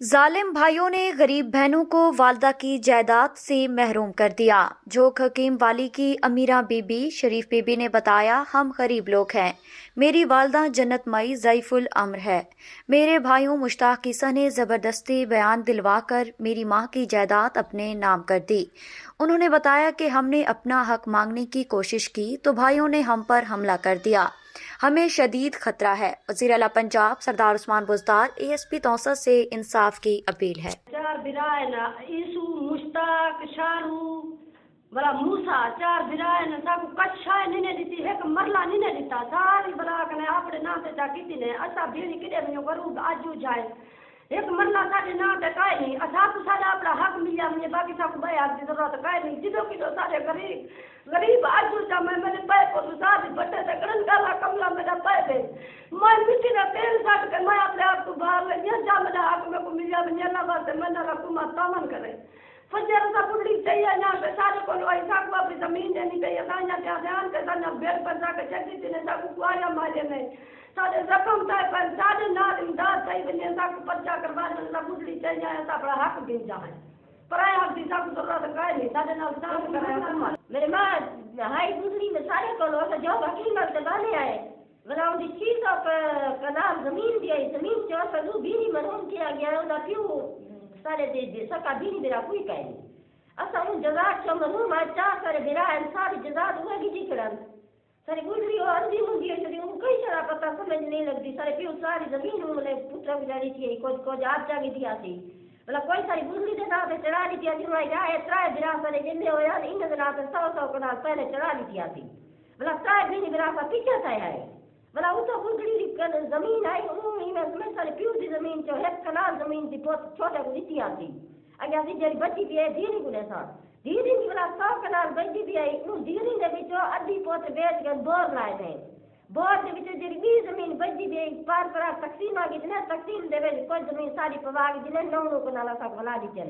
जालिम भाइयों ने गरीब बहनों को वालदा की जायदाद से महरूम कर दिया। जोक हकीम वाली की अमीरा बीबी शरीफ बीबी ने बताया, हम गरीब लोग हैं। मेरी वालदा जन्नतमई ज़ईफुल अम्र है। मेरे भाइयों मुश्ताक ईसा ने ज़बरदस्ती बयान दिलवाकर मेरी माँ की जायदाद अपने नाम कर दी। उन्होंने बताया कि हमने अपना हक मांगने की कोशिश की तो भाइयों ने हम पर हमला कर दिया। हमें शदीद खतरा है। वज़ीर आला पंजाब सरदार उस्मान बुज़दार ASP तौसा से इंसाफ की अपील है। चार बिराए ना ईसु मुश्ताक शारू बड़ा मूसा चार बिराए ना साकू कच्छा निने दिती एक मरला निने दिता सारी बला कने आपड़े नाम पे जा कीती ने असा बीड़ी किडे में करू आजू जाए एक मरला साडे नाम पे काई नहीं असा को साडा अपना हक मिलिया मुझे बाकी साकू भाई हक दी जरूरत काई नहीं जिदो किदो साडे गरीब आजू जा मैं मेरे पैर को सारी बट्टे से गणन गाला कमला मेरा पैर दे मैं मिट्टी का तेल काट के मैं अपने आप को बाहर ले जा मेरा हक में को मिलिया मुझे अल्लाह वास्ते मैं ना हुकूमत तामन करे फजर सा पुड़ी चाहिए ना पे सारे को ऐसा को अपनी जमीन देनी चाहिए साया क्या ध्यान के साना बेड पर जाके चढ़ी थी ने साकू कुआया मारे ने सारे रकम ताए पर सारे नाल इमदाद चाहिए बने साकू पर्चा करवा ने सा पुड़ी चाहिए ऐसा अपना हक दी जाए पर हक दी साकू जरूरत काई नहीं सारे नाल साफ करे हुकूमत मेरे मां हाई दूसरी में सारे को जो हकीमत के गाने आए बनाओ दी चीज कनाल जमीन दी जमीन जो सदू बीनी मरहूम किया गया ना क्यों सारे दे सका बीनी मेरा कोई कहे असा उन जजात जो मरहूम आ चा करे मेरा सारी जजात हुआ की जिकरन सारी गुजरी और अंधी मुंडी है जो कई सारा पता समझ नहीं लगती सारे पियो सारी जमीन उन्हें पुत्र गुजारी थी को आप जागी दिया थी मतलब कोई सारी गुजरी के साथ चढ़ा दी थी जो आए त्राय बिरा सारे जिंदे होया इन दिनात 100 कनाल पहले चढ़ा दी थी मतलब त्राय बीनी बिरा का पीछे था है भला वो तो गुजरी जमीन आई में सारे प्यू की जमीन जो है कनाल जमीन थी बहुत छोटे को दी थी अगे सी जरी बची थी धीरी को ने धीरी की भला 100 कनाल बची थी आई उन धीरी ने बिचो अद्धी पोत बेच के बोर लाए थे बोर के बिचो जरी बी जमीन बची थी पार पर तकसीम आ गई ने तकसीम देवे कोई जमीन सारी पवा गई ने 9 कनाल सा भला दी चले